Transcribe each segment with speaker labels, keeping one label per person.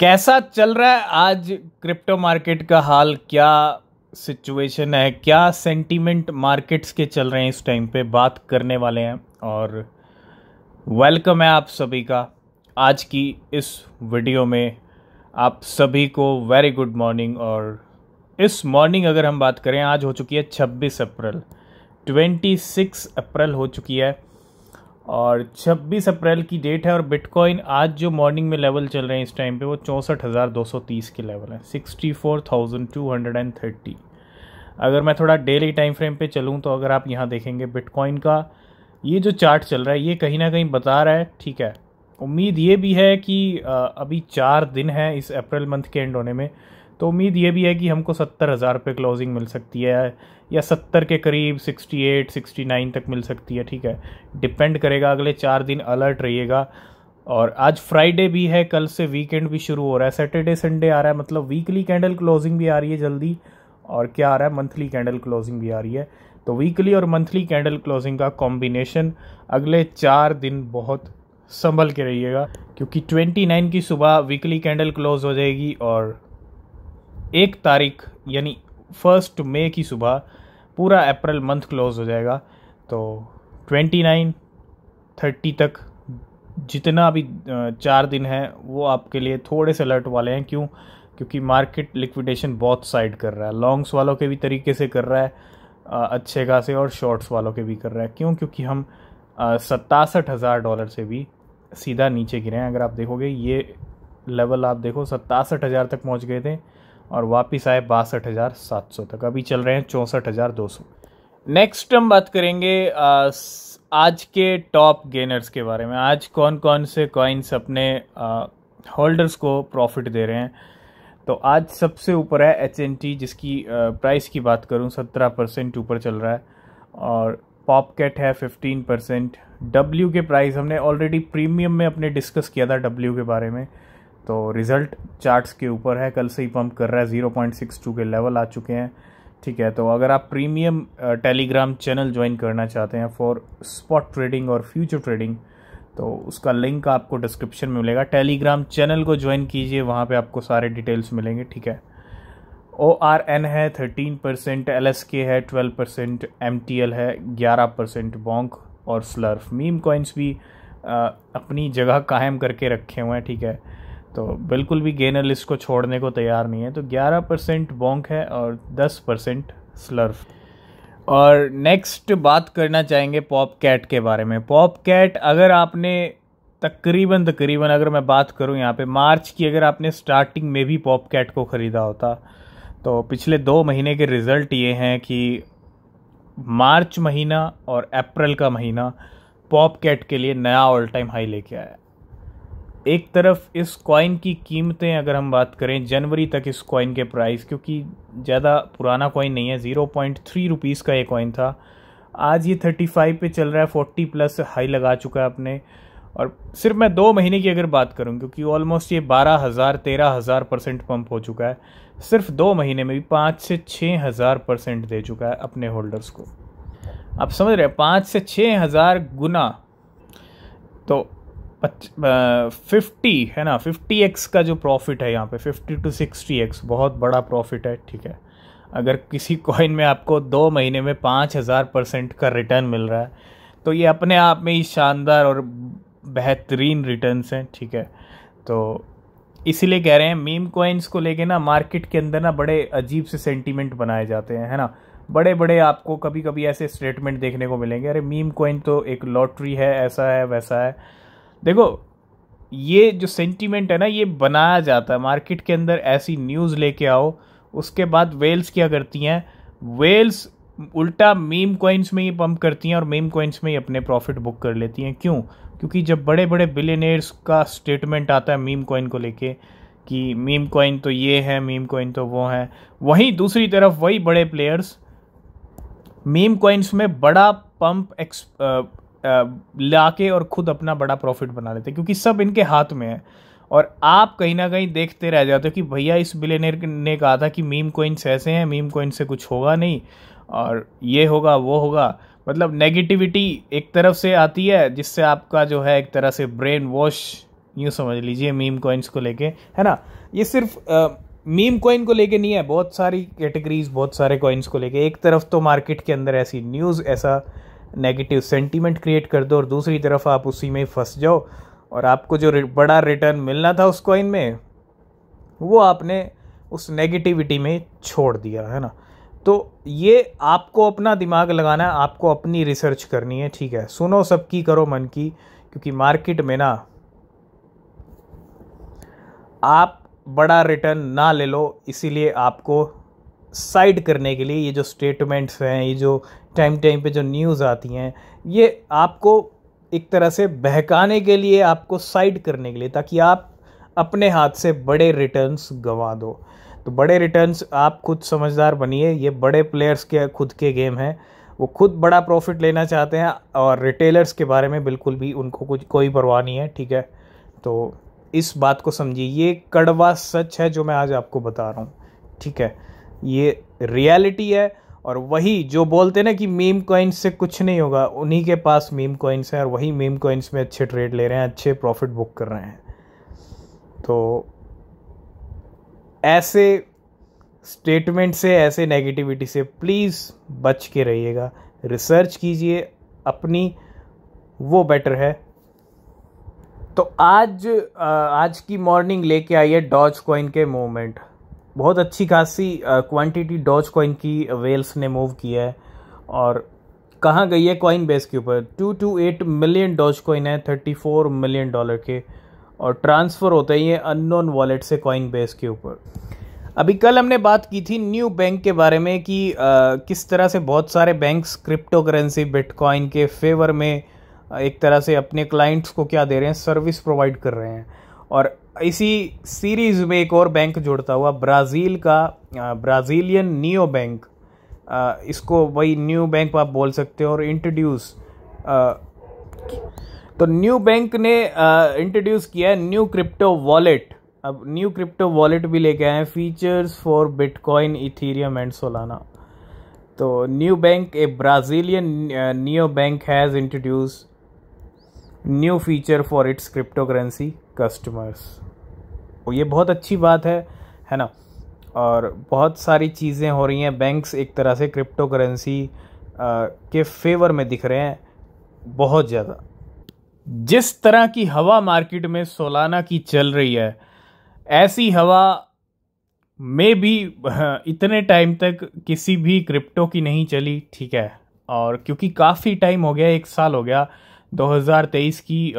Speaker 1: कैसा चल रहा है आज क्रिप्टो मार्केट का हाल? क्या सिचुएशन है, क्या सेंटीमेंट मार्केट्स के चल रहे हैं इस टाइम पे, बात करने वाले हैं। और वेलकम है आप सभी का आज की इस वीडियो में। आप सभी को वेरी गुड मॉर्निंग। और इस मॉर्निंग अगर हम बात करें, आज हो चुकी है 26 अप्रैल, 26 अप्रैल हो चुकी है और 26 अप्रैल की डेट है। और बिटकॉइन आज जो मॉर्निंग में लेवल चल रहे हैं इस टाइम पे वो 64,230 के लेवल है, 64,230। अगर मैं थोड़ा डेली टाइम फ्रेम पे चलूँ तो अगर आप यहाँ देखेंगे बिटकॉइन का ये जो चार्ट चल रहा है ये कहीं ना कहीं बता रहा है, ठीक है, उम्मीद ये भी है कि अभी 4 दिन है इस अप्रैल मंथ के एंड होने में, तो उम्मीद ये भी है कि हमको 70,000 पे क्लोजिंग मिल सकती है या 70 के करीब 68 69 तक मिल सकती है, ठीक है, डिपेंड करेगा। अगले 4 दिन अलर्ट रहिएगा। और आज फ्राइडे भी है, कल से वीकेंड भी शुरू हो रहा है, सैटरडे संडे आ रहा है, मतलब वीकली कैंडल क्लोजिंग भी आ रही है जल्दी। और क्या आ रहा है, मंथली कैंडल क्लोजिंग भी आ रही है। तो वीकली और मंथली कैंडल क्लोजिंग का कॉम्बिनेशन अगले 4 दिन बहुत संभल के रहिएगा, क्योंकि 29 की सुबह वीकली कैंडल क्लोज हो जाएगी और 1 तारीख यानी 1 मई की सुबह पूरा अप्रैल मंथ क्लोज हो जाएगा। तो 29 30 तक जितना अभी 4 दिन है वो आपके लिए थोड़े से अलर्ट वाले हैं। क्यों? क्योंकि मार्केट लिक्विडेशन बहुत साइड कर रहा है, लॉन्ग्स वालों के भी तरीके से कर रहा है अच्छे खासे, और शॉर्ट्स वालों के भी कर रहा है। क्यों? क्योंकि हम $67,000 से भी सीधा नीचे गिरे हैं। अगर आप देखोगे ये लेवल आप देखो 67,000 तक पहुंच गए थे और वापस आए 62,700 तक, अभी चल रहे हैं 64,200। नेक्स्ट हम बात करेंगे आज के टॉप गेनर्स के बारे में। आज कौन कौन से कॉइन्स अपने होल्डर्स को प्रॉफिट दे रहे हैं। तो आज सबसे ऊपर है HNT, जिसकी प्राइस की बात करूं 17% ऊपर चल रहा है, और पॉपकैट है 15%। W के प्राइस हमने ऑलरेडी प्रीमियम में अपने डिस्कस किया था W के बारे में, तो रिज़ल्ट चार्ट्स के ऊपर है, कल से ही पंप कर रहा है, 0.62 के लेवल आ चुके हैं, ठीक है। तो अगर आप प्रीमियम टेलीग्राम चैनल ज्वाइन करना चाहते हैं फॉर स्पॉट ट्रेडिंग और फ्यूचर ट्रेडिंग, तो उसका लिंक आपको डिस्क्रिप्शन में मिलेगा। टेलीग्राम चैनल को ज्वाइन कीजिए, वहाँ पे आपको सारे डिटेल्स मिलेंगे, ठीक है। ORN है 13%, LSK है 12%, MTL है 11%, बॉन्क और स्लर्फ। मीम कॉइन्स भी अपनी जगह कायम करके रखे हुए हैं, ठीक है, तो बिल्कुल भी गेनर लिस्ट को छोड़ने को तैयार नहीं है। तो 11% बॉन्क है और 10% स्लर्फ। और नेक्स्ट बात करना चाहेंगे पॉपकैट के बारे में। पॉपकैट अगर आपने तकरीबन अगर मैं बात करूं यहाँ पे मार्च की, अगर आपने स्टार्टिंग में भी पॉपकैट को ख़रीदा होता तो पिछले 2 महीने के रिज़ल्ट ये हैं कि मार्च महीना और अप्रैल का महीना पॉपकैट के लिए नया ऑल टाइम हाई लेके आया। एक तरफ इस कॉइन की कीमतें अगर हम बात करें, जनवरी तक इस कॉइन के प्राइस, क्योंकि ज़्यादा पुराना कॉइन नहीं है, 0.3 रुपीज़ का ये कॉइन था, आज ये 35 पे चल रहा है, 40 प्लस हाई लगा चुका है अपने। और सिर्फ मैं 2 महीने की अगर बात करूं, क्योंकि ऑलमोस्ट ये 12,000-13,000% पंप हो चुका है, सिर्फ 2 महीने में भी 5 से 6,000% दे चुका है अपने होल्डर्स को। आप समझ रहे हैं, 5 से 6,000 गुना, तो 50 है ना, 50x का जो प्रॉफिट है यहाँ पे, 50 to 60x बहुत बड़ा प्रॉफिट है, ठीक है। अगर किसी कॉइन में आपको 2 महीने में 5,000% का रिटर्न मिल रहा है तो ये अपने आप में ही शानदार और बेहतरीन रिटर्न्स हैं, ठीक है। तो इसीलिए कह रहे हैं मीम कॉइन्स को लेके ना मार्केट के अंदर ना बड़े अजीब से सेंटीमेंट बनाए जाते हैं, है ना। बड़े बड़े आपको कभी कभी ऐसे स्टेटमेंट देखने को मिलेंगे, अरे मीम कॉइन तो एक लॉटरी है, ऐसा है वैसा है। देखो ये जो सेंटीमेंट है ना ये बनाया जाता है मार्केट के अंदर। ऐसी न्यूज़ लेके आओ, उसके बाद वेल्स क्या करती हैं, वेल्स उल्टा मीम कॉइन्स में ही पंप करती हैं और मीम कॉइन्स में ही अपने प्रॉफिट बुक कर लेती हैं। क्यों? क्योंकि जब बड़े बड़े बिलियनेयर्स का स्टेटमेंट आता है मीम कॉइन को लेके कि मीम कॉइन तो ये है, मीम कॉइन तो वो है, वहीं दूसरी तरफ वही बड़े प्लेयर्स मीम कॉइन्स में बड़ा पंप लाके और खुद अपना बड़ा प्रॉफिट बना लेते हैं, क्योंकि सब इनके हाथ में है। और आप कहीं ना कहीं देखते रह जाते हो कि भैया इस बिलियनेयर ने कहा था कि मीम कॉइन्स ऐसे हैं, मीम कॉइन से कुछ होगा नहीं और ये होगा वो होगा। मतलब नेगेटिविटी एक तरफ से आती है जिससे आपका जो है एक तरह से ब्रेन वॉश यूँ समझ लीजिए मीम कॉइन्स को लेके, है ना। ये सिर्फ मीम कॉइन को लेके नहीं है, बहुत सारी कैटेगरीज, बहुत सारे कॉइन्स को लेके। एक तरफ तो मार्केट के अंदर ऐसी न्यूज़, ऐसा नेगेटिव सेंटीमेंट क्रिएट कर दो और दूसरी तरफ आप उसी में फंस जाओ और आपको जो बड़ा रिटर्न मिलना था उस कॉइन में, वो आपने उस नेगेटिविटी में छोड़ दिया, है ना। तो ये आपको अपना दिमाग लगाना है, आपको अपनी रिसर्च करनी है, ठीक है। सुनो सबकी, करो मन की, क्योंकि मार्केट में ना आप बड़ा रिटर्न ना ले लो, इसीलिए आपको साइड करने के लिए ये जो स्टेटमेंट्स हैं, ये जो टाइम टाइम पे जो न्यूज़ आती हैं, ये आपको एक तरह से बहकाने के लिए, आपको साइड करने के लिए, ताकि आप अपने हाथ से बड़े रिटर्न्स गंवा दो। तो बड़े रिटर्न्स, आप खुद समझदार बनिए, ये बड़े प्लेयर्स के खुद के गेम हैं, वो खुद बड़ा प्रॉफिट लेना चाहते हैं और रिटेलर्स के बारे में बिल्कुल भी उनको कुछ कोई परवाह नहीं है, ठीक है। तो इस बात को समझिए, ये कड़वा सच है जो मैं आज आपको बता रहा हूँ, ठीक है। ये रियलिटी है। और वही जो बोलते हैं ना कि मीम कॉइन्स से कुछ नहीं होगा, उन्हीं के पास मीम कॉइन्स हैं और वही मीम कॉइन्स में अच्छे ट्रेड ले रहे हैं, अच्छे प्रॉफिट बुक कर रहे हैं। तो ऐसे स्टेटमेंट से, ऐसे नेगेटिविटी से प्लीज़ बच के रहिएगा, रिसर्च कीजिए अपनी, वो बेटर है। तो आज की मॉर्निंग लेके आई है डॉज कॉइन के मूवमेंट। बहुत अच्छी खासी क्वांटिटी डॉज कॉइन की वेल्स ने मूव किया है और कहाँ गई है कॉइन बेस के ऊपर। 228 मिलियन डॉज कॉइन है, $34 मिलियन के, और ट्रांसफ़र होते हैं ये अननोन वॉलेट से कॉइन बेस के ऊपर। अभी कल हमने बात की थी न्यू बैंक के बारे में कि किस तरह से बहुत सारे बैंक्स क्रिप्टो करेंसी बिटकॉइन के फेवर में एक तरह से अपने क्लाइंट्स को क्या दे रहे हैं, सर्विस प्रोवाइड कर रहे हैं। और इसी सीरीज़ में एक और बैंक जुड़ता हुआ ब्राज़ील का ब्राज़ीलियन नियो बैंक, इसको वही न्यू बैंक आप बोल सकते हो, और इंट्रोड्यूस तो न्यू बैंक ने इंट्रोड्यूस किया है न्यू क्रिप्टो वॉलेट। अब न्यू क्रिप्टो वॉलेट भी लेके आए हैं, features for bitcoin, Ethereum and Solana. तो Nubank, a Brazilian neo bank has introduce new feature for its crypto currency customers. तो ये बहुत अच्छी बात है ना। और बहुत सारी चीज़ें हो रही हैं, बैंक्स एक तरह से क्रिप्टो करेंसी के फेवर में दिख रहे हैं बहुत ज़्यादा। जिस तरह की हवा मार्केट में सोलाना की चल रही है, ऐसी हवा में भी इतने टाइम तक किसी भी क्रिप्टो की नहीं चली, ठीक है। और क्योंकि काफ़ी टाइम हो गया, 1 साल हो गया, 2023 की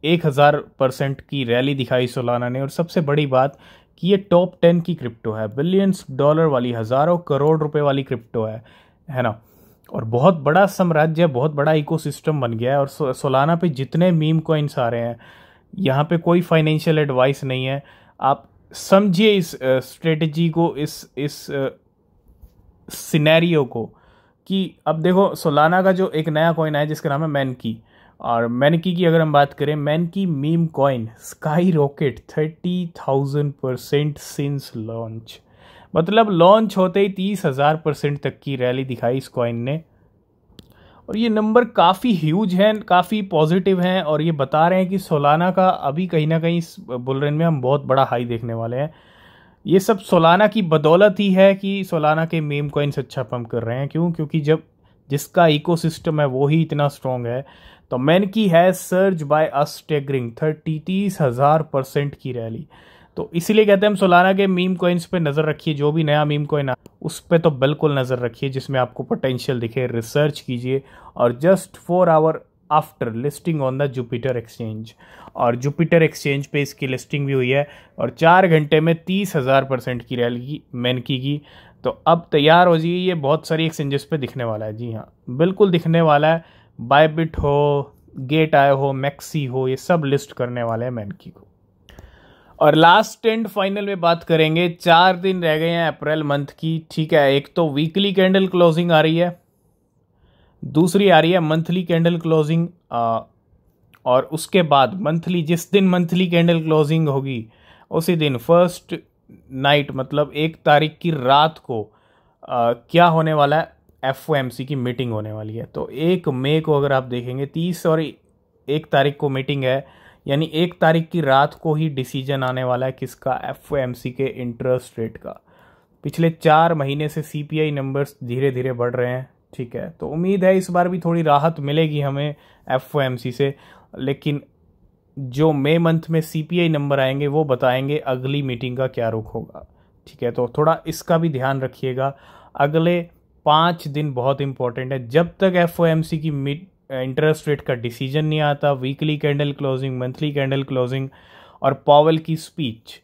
Speaker 1: 1000% की रैली दिखाई सोलाना ने। और सबसे बड़ी बात कि ये टॉप 10 की क्रिप्टो है, बिलियंस डॉलर वाली, हज़ारों करोड़ रुपए वाली क्रिप्टो है ना। और बहुत बड़ा साम्राज्य, बहुत बड़ा इकोसिस्टम बन गया है। और सोलाना पे जितने मीम कॉइन्स आ रहे हैं, यहाँ पे कोई फाइनेंशियल एडवाइस नहीं है, आप समझिए इस स्ट्रेटजी को, इस सिनेरियो को, कि अब देखो सोलाना का जो एक नया कॉइन है जिसका नाम है मैनकी, और मैनकी की अगर हम बात करें, Maneki meme coin sky rocket 30,000% since launch. मतलब लॉन्च होते ही 30,000% तक की रैली दिखाई इस कॉइन ने। और ये नंबर काफ़ी ह्यूज हैं, काफ़ी पॉजिटिव हैं, और ये बता रहे हैं कि सोलाना का अभी कहीं ना कहीं इस बुल रन में हम बहुत बड़ा हाई देखने वाले हैं। ये सब सोलाना की बदौलत ही है कि सोलाना के मीम कॉइन्स अच्छा पंप कर रहे हैं। क्यों? क्योंकि जब जिसका इकोसिस्टम है वो ही इतना स्ट्रॉन्ग है। तो मैनकी है सर्ज बाय अ स्टेगरिंग 30,000% की रैली। तो इसीलिए कहते हैं हम सोलाना के मीम कॉइन्स पे नज़र रखिए, जो भी नया मीम कॉइन उस पर तो बिल्कुल नज़र रखिए जिसमें आपको पोटेंशियल दिखे, रिसर्च कीजिए। और just 4 hour after listing on the Jupiter exchange, और जुपिटर एक्सचेंज पे इसकी लिस्टिंग भी हुई है, और 4 घंटे में 30,000% की रैली की मैनकी की। तो अब तैयार हो जाइए, ये बहुत सारी एक्सचेंजेस पे दिखने वाला है। जी हाँ, बिल्कुल दिखने वाला है। बायबिट हो, गेट आयो हो, मैक्सी हो, ये सब लिस्ट करने वाले हैं मैनकी को। और लास्ट एंड फाइनल में बात करेंगे, 4 दिन रह गए हैं अप्रैल मंथ की, ठीक है। एक तो वीकली कैंडल क्लोजिंग आ रही है, दूसरी आ रही है मंथली कैंडल क्लोजिंग, और उसके बाद मंथली, जिस दिन मंथली कैंडल क्लोजिंग होगी उसी दिन फर्स्ट नाइट, मतलब 1 तारीख की रात को क्या होने वाला है, FOMC की मीटिंग होने वाली है। तो 1 मई को अगर आप देखेंगे, 30 और 1 तारीख को मीटिंग है, यानी 1 तारीख की रात को ही डिसीजन आने वाला है किसका, एफओएमसी के इंटरेस्ट रेट का। पिछले 4 महीने से सीपीआई नंबर्स धीरे धीरे बढ़ रहे हैं, ठीक है, तो उम्मीद है इस बार भी थोड़ी राहत मिलेगी हमें एफओएमसी से। लेकिन जो मई मंथ में सीपीआई नंबर आएंगे वो बताएंगे अगली मीटिंग का क्या रुख होगा, ठीक है। तो थोड़ा इसका भी ध्यान रखिएगा। अगले 5 दिन बहुत इंपॉर्टेंट है। जब तक एफओएमसी की इंटरेस्ट रेट का डिसीजन नहीं आता, weekly candle closing, monthly candle closing और पॉवेल की स्पीच,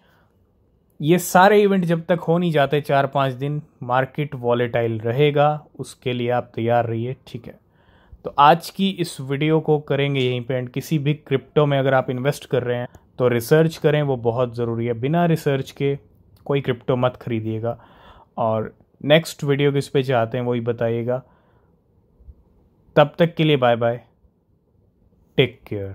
Speaker 1: ये सारे इवेंट जब तक हो नहीं जाते 4-5 दिन, मार्केट वॉलेटाइल रहेगा। उसके लिए आप तैयार रहिए, ठीक है। तो आज की इस वीडियो को करेंगे यहीं पे एंड। किसी भी क्रिप्टो में अगर आप इन्वेस्ट कर रहे हैं तो रिसर्च करें, वो बहुत ज़रूरी है। बिना रिसर्च के कोई क्रिप्टो मत खरीदिएगा। और नेक्स्ट वीडियो किस पे चाहते हैं वही बताइएगा। तब तक के लिए बाय बाय, टेक केयर।